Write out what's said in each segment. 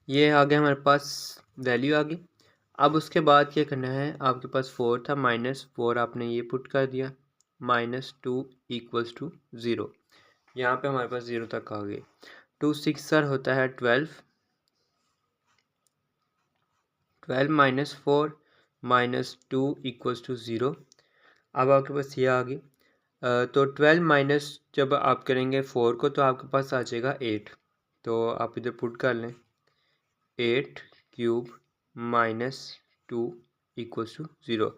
ये आ गया हमारे पास, वैल्यू आ गई। अब उसके बाद क्या करना है, आपके पास 4 था, -4 आपने ये पुट कर दिया, -2 = 0। यहाँ पे हमारे पास 0 तक आ गई। 2 6 सर होता है 12, 12 - 4 - 2 = 0। अब आपके पास ये आ गई। तो 12 माइनस जब आप करेंगे 4 को तो आपके पास आ जाएगा 8। तो आप इधर पुट कर लें, 8³ - 2 = 0।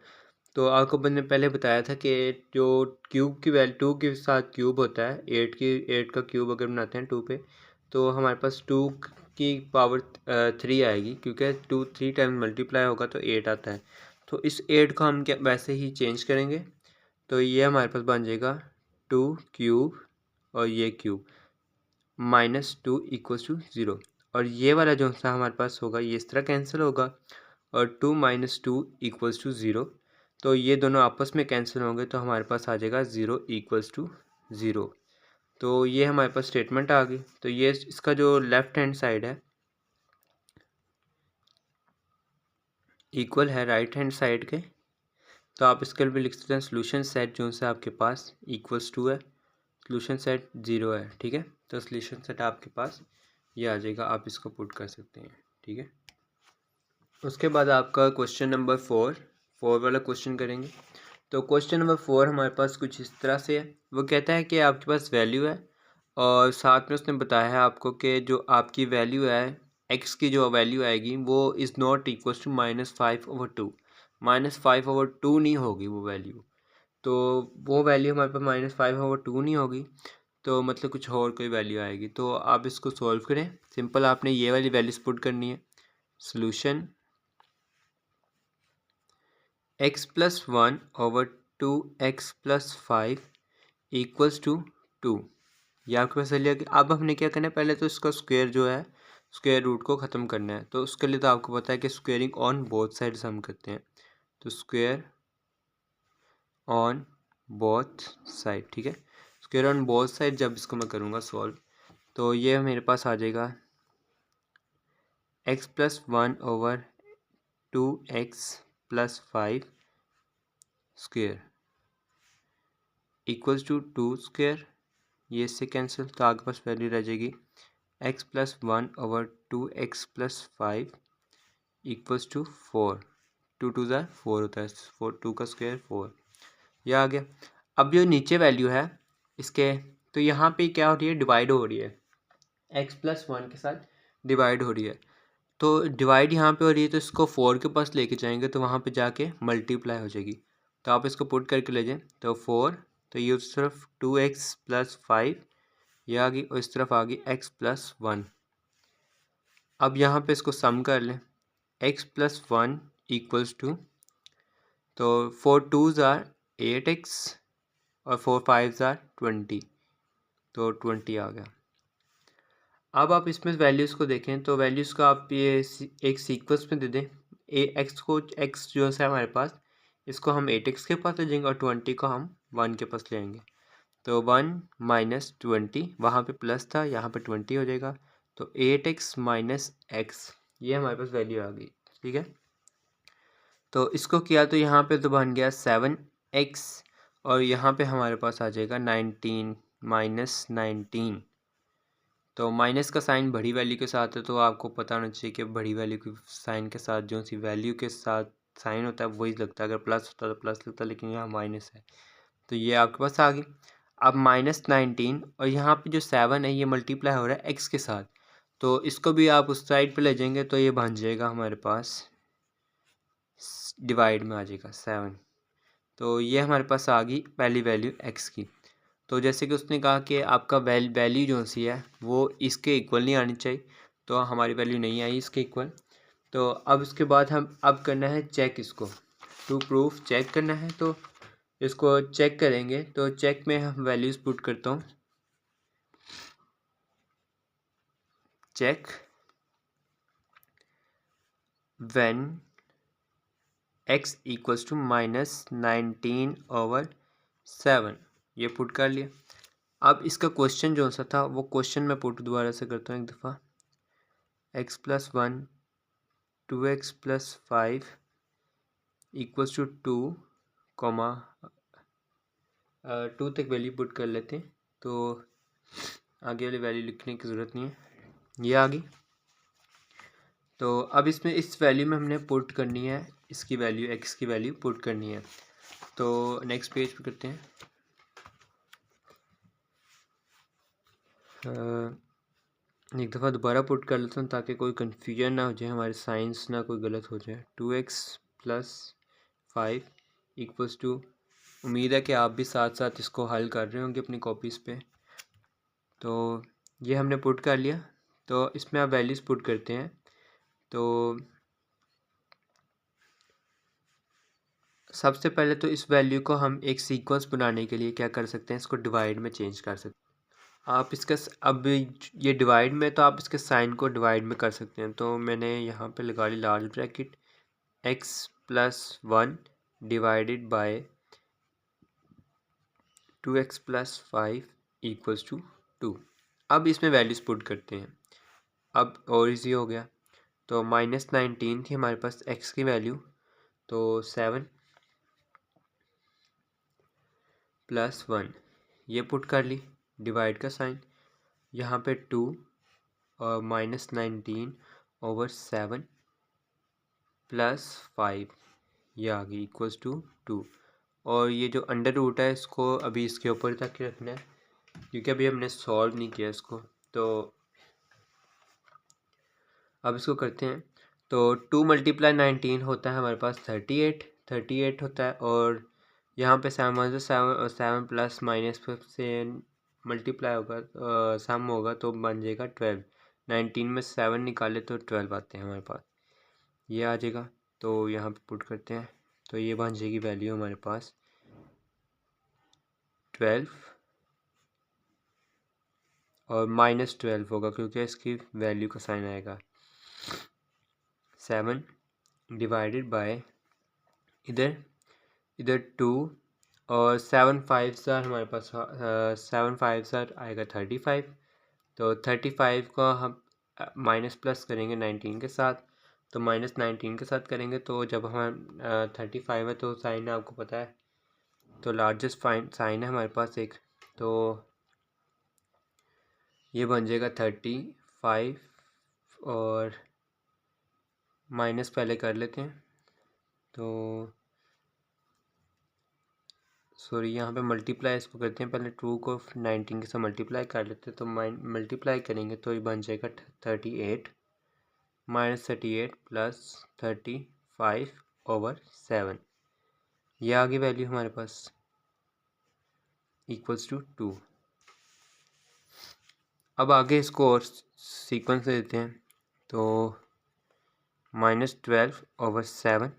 तो आपको मैंने पहले बताया था कि जो क्यूब की वैल्यू 2 के साथ क्यूब होता है, 8 का क्यूब अगर बनाते हैं 2 पे, तो हमारे पास 2 की पावर 3 आएगी, क्योंकि 2 3 टाइम मल्टीप्लाई होगा तो 8 आता है। तो इस 8 को हम क्या वैसे ही चेंज करेंगे, तो ये हमारे पास बन जाएगा 2³ और ये क्यूब, -2 = 0। और ये वाला जो सा हमारे पास होगा ये इस तरह कैंसिल होगा, और 2 - 2 = 0। तो ये दोनों आपस में कैंसिल होंगे तो हमारे पास आ जाएगा 0 = 0। तो ये हमारे पास स्टेटमेंट आ गई। तो ये इसका जो लेफ़्ट हैंड साइड है इक्वल है राइट हैंड साइड के। तो आप इसके लिए भी लिख सकते हैं सोल्यूशन सेट जो से आपके पास =2 है, सोल्यूशन सेट 0 है। ठीक है, तो सोल्यूशन सेट आपके पास ये आ जाएगा, आप इसको पुट कर सकते हैं। ठीक है, उसके बाद आपका क्वेश्चन नंबर 4 वाला क्वेश्चन करेंगे। तो क्वेश्चन नंबर 4 हमारे पास कुछ इस तरह से है। वो कहता है कि आपके पास वैल्यू है और साथ में उसने बताया है आपको कि जो आपकी वैल्यू है, एक्स की जो वैल्यू आएगी वो इज़ नॉट इक्वल टू -5/2। -5/2 नहीं होगी वो वैल्यू। तो वो वैल्यू हमारे पास -5/2 नहीं होगी, तो मतलब कुछ और कोई वैल्यू आएगी। तो आप इसको सॉल्व करें। सिंपल आपने ये वाली वैल्यूज पुट करनी है। Solution x + 1/2x + 5 = 2। ये आपके पास चलिए। अब हमने क्या करना है, पहले तो इसका स्क्वायर जो है, स्क्वायर रूट को ख़त्म करना है। तो उसके लिए तो आपको पता है कि स्क्वेयरिंग ऑन बोथ साइड्स हम करते हैं। तो स्क्वायर ऑन बोथ साइड, ठीक है, स्क्वायर ऑन बोथ साइड जब इसको मैं करूँगा सॉल्व, तो ये मेरे पास आ जाएगा x + 1/2x + 5 स्क्वायर = 2 स्क्वायर। ये इससे कैंसिल, तो आपके पास वैल्यू रह जाएगी x + 1/2x + 5 = 4। 2 2 ज़ा 4 होता है, 4 2 का स्क्वायर 4। यह आ गया। अब जो नीचे वैल्यू है इसके, तो यहाँ पे क्या हो रही है, डिवाइड हो रही है, x + 1 के साथ डिवाइड हो रही है। तो डिवाइड यहाँ पे हो रही है, तो इसको 4 के पास लेके जाएंगे तो वहाँ पे जाके मल्टीप्लाई हो जाएगी। तो आप इसको पुट करके ले जाएं, तो 4, तो ये उस तरफ 2x + 5 ये आ गई, और इस तरफ आ गई x + 1। अब यहाँ पे इसको सम कर लें, x + 1 = तो 4 2s are 8x और 4 5s are 20, तो 20 आ गया। अब आप इसमें वैल्यूज़ को देखें, तो वैल्यूज़ का आप ये एक सीक्वेंस में दे दें। एक्स को, एक्स जो है हमारे पास, इसको हम 8x के पास ले जाएंगे और 20 को हम 1 के पास ले आएंगे। तो 1 - 20, वहाँ पे प्लस था, यहाँ पे 20 हो जाएगा। तो 8x - x, ये हमारे पास वैल्यू आ गई। ठीक है, तो इसको किया तो यहाँ पे तो बन गया 7x, और यहाँ पे हमारे पास आ जाएगा 19 - 19। तो माइनस का साइन बड़ी वैल्यू के साथ है, तो आपको पता होना चाहिए कि बड़ी वैल्यू के साइन के साथ जो सी वैल्यू के साथ साइन होता है वही लगता है। अगर प्लस होता तो प्लस लगता, लेकिन यहाँ माइनस है, तो ये आपके पास आ गई। अब -19 और यहाँ पे जो 7 है ये मल्टीप्लाई हो रहा है x के साथ, तो इसको भी आप उस साइड पे ले जाएंगे तो ये बन जाएगा हमारे पास, डिवाइड में आ जाएगा 7। तो ये हमारे पास आ गई पहली वैल्यू x की। तो जैसे कि उसने कहा कि आपका वैल्यू जो सी है वो इसके इक्वल नहीं आनी चाहिए, तो हमारी वैल्यू नहीं आई इसके इक्वल। तो अब इसके बाद हम अब करना है चेक, इसको टू प्रूफ चेक करना है। तो इसको चेक करेंगे, तो चेक में हम वैल्यूज़ पुट करता हूँ। चेक व्हेन x = -19/7, ये पुट कर लिया। अब इसका क्वेश्चन जो सा था वो क्वेश्चन मैं पुट दोबारा से करता हूँ एक दफ़ा। X plus 1 2x plus 5 equals to 2 comma 2 तक वैल्यू पुट कर लेते हैं, तो आगे वाली वैल्यू लिखने की ज़रूरत नहीं है, ये आ गई। तो अब इसमें इस वैल्यू में हमने पुट करनी है इसकी वैल्यू, x की वैल्यू पुट करनी है। तो नेक्स्ट पेज पे करते हैं। एक दफ़ा दोबारा पुट कर लेता हूँ ताकि कोई कन्फ्यूजन ना हो जाए, हमारे साइंस ना कोई गलत हो जाए। 2x प्लस 5 इक्वल्स टू, उम्मीद है कि आप भी साथ साथ इसको हल कर रहे होंगे अपनी कॉपीज़ पे। तो ये हमने पुट कर लिया, तो इसमें आप वैल्यूज़ पुट करते हैं। तो सबसे पहले तो इस वैल्यू को हम एक सीक्वेंस बनाने के लिए क्या कर सकते हैं, इसको डिवाइड में चेंज कर सकते हैं। आप इसका अब ये डिवाइड में, तो आप इसके साइन को डिवाइड में कर सकते हैं। तो मैंने यहाँ पे लगा ली large bracket, x plus 1 divided by 2x plus 5 equals to 2। अब इसमें वैल्यूज़ पुट करते हैं। अब और इजी हो गया। तो -19 थी हमारे पास x की वैल्यू, तो 7 प्लस 1 ये पुट कर ली, डिवाइड का साइन, यहाँ पे 2 और -19 ओवर 7 प्लस 5 ये आ गई इक्वल्स टू 2। और ये जो अंडर रूट है इसको अभी इसके ऊपर तक रखना है, क्योंकि अभी हमने सॉल्व नहीं किया इसको। तो अब इसको करते हैं। तो 2 मल्टीप्लाई 19 होता है हमारे पास 38 होता है, और यहाँ पे 7 7 और 7 प्लस माइनस से मल्टीप्लाई होगा, सम होगा तो बन जाएगा 12। 19 में 7 निकाले तो 12 आते हैं हमारे पास, ये आ जाएगा। तो यहाँ पे पुट करते हैं, तो ये बन जाएगी वैल्यू हमारे पास 12 और -12 होगा, क्योंकि इसकी वैल्यू का साइन आएगा 7 डिवाइडेड बाय इधर 2 और 7 5 सर हमारे पास 7 5 सर आएगा 35। तो 35 को हम माइनस प्लस करेंगे 19 के साथ, तो -19 के साथ करेंगे, तो जब हम 35 है तो साइन आपको पता है, तो लार्जेस्ट साइन है हमारे पास एक, तो ये बन जाएगा 35 और माइनस पहले कर लेते हैं। तो सॉरी, यहाँ पे मल्टीप्लाई इसको करते हैं, पहले 2 को 19 के साथ मल्टीप्लाई कर लेते हैं। तो मल्टीप्लाई करेंगे तो ये बन जाएगा 38 -38 प्लस 35 ओवर 7, ये आ गई वैल्यू हमारे पास इक्वल्स टू 2। अब आगे इसको और सीक्वेंस देते हैं। तो -12 ओवर 7,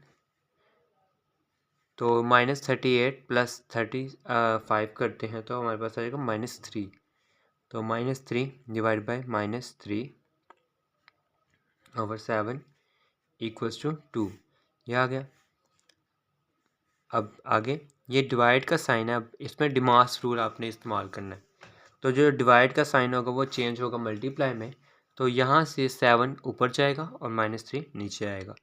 तो -38 प्लस 35 करते हैं तो हमारे पास आ जाएगा -3। तो -3 divide by -3 over 7 equals to 2, ये आ गया। अब आगे ये डिवाइड का साइन है, अब इसमें डिमास रूल आपने इस्तेमाल करना है। तो जो डिवाइड का साइन होगा वो चेंज होगा मल्टीप्लाई में, तो यहाँ से 7 ऊपर जाएगा और -3 नीचे आएगा।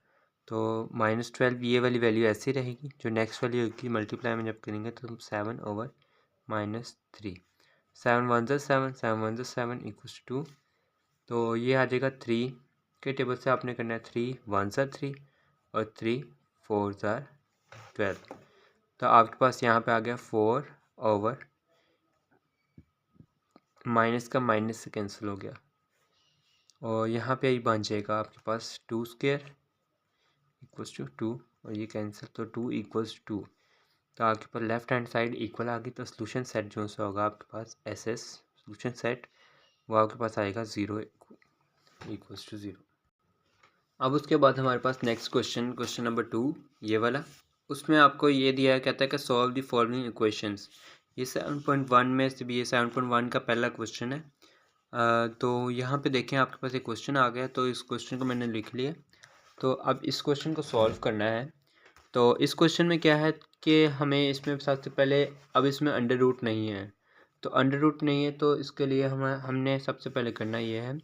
तो -12 ये वाली वैल्यू ऐसी रहेगी, जो नेक्स्ट वैल्यू होगी मल्टीप्लाई में जब करेंगे तो 7 ओवर -3, 7 1 ज़ा 7 7 1 ज़ा 7 इक्वल्स टू 2। तो ये आ जाएगा 3 के टेबल से आपने करना है 3 1 ज़ा 3 और 3 4 ज़ा 12। तो आपके पास यहाँ पे आ गया 4 ओवर, माइनस का माइनस से कैंसिल हो गया, और यहाँ पे ही बन जाएगा आपके पास 2 स्क्वायर इक्वल्स टू 2, और ये कैंसिल, तो 2 इक्वल्स 2। तो आपके पास लेफ्ट हैंड साइड इक्वल आ गई। तो सोल्यूशन सेट जो सा होगा आपके पास SS सोल्यूशन सेट, वो आपके पास आएगा 0 इक्वल्स टू 0। अब उसके बाद हमारे पास नेक्स्ट क्वेश्चन नंबर 2 ये वाला, उसमें आपको ये दिया है, कहता है कि सॉल्व द फॉलोइंग इक्वेशंस। ये 7.1 में से भी, ये 7.1 का पहला क्वेश्चन है। तो यहाँ पे देखें आपके पास एक क्वेश्चन आ गया, तो इस क्वेश्चन को मैंने लिख लिया। तो अब इस क्वेश्चन को सॉल्व करना है। तो इस क्वेश्चन में क्या है कि हमें इसमें सबसे पहले, अब इसमें अंडर रूट नहीं है, तो अंडर रूट नहीं है तो इसके लिए हमने सबसे पहले करना ये है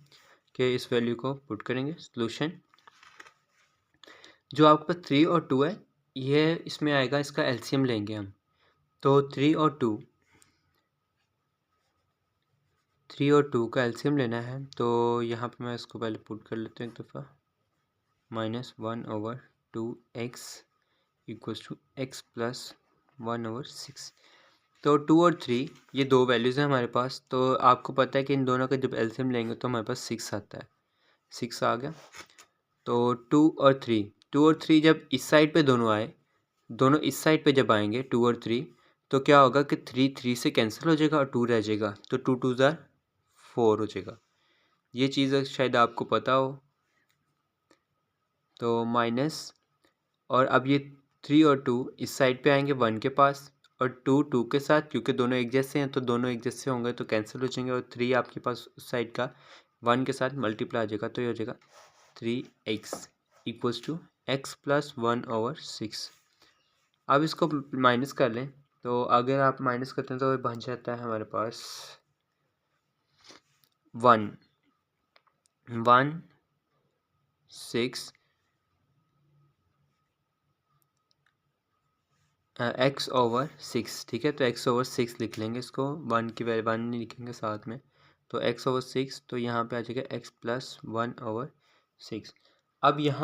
के इस वैल्यू को पुट करेंगे। सोल्यूशन जो आपके पास 3 और 2 है, ये इसमें आएगा, इसका एलसीएम लेंगे हम। तो 3 और 2 का एलसीएम लेना है। तो यहाँ पे मैं इसको पहले पुट कर लेता हूँ एक दफ़ा। -1/2x equals to x plus 1/6। तो 2 और 3 ये दो वैल्यूज़ हैं हमारे पास। तो आपको पता है कि इन दोनों का जब एलसीएम लेंगे तो हमारे पास 6 आता है। 6 आ गया। तो 2 और 3 जब इस साइड पे दोनों आए, दोनों इस साइड पे जब आएंगे 2 और 3, तो क्या होगा कि 3 से कैंसिल हो जाएगा और 2 रह जाएगा। तो 2 2 ज़ा 4 हो जाएगा। ये चीज़ शायद आपको पता हो। तो माइनस, और अब ये 3 और 2 इस साइड पे आएंगे 1 के पास, और 2 2 के साथ, क्योंकि दोनों एक जैसे हैं तो दोनों एक जैसे होंगे तो कैंसिल हो जाएंगे, और 3 आपके पास उस साइड का 1 के साथ मल्टीप्लाई हो जाएगा। तो ये हो जाएगा 3x equals to x plus 1/6। अब इसको माइनस कर लें। तो अगर आप माइनस करते हैं तो बन जाता है हमारे पास 1/6 x/6। ठीक है, तो x/6 लिख लेंगे इसको। 1 की वैल्यू 1 नहीं लिखेंगे साथ में। तो x/6, तो यहाँ पे आ जाएगा x प्लस 1/6। अब यहाँ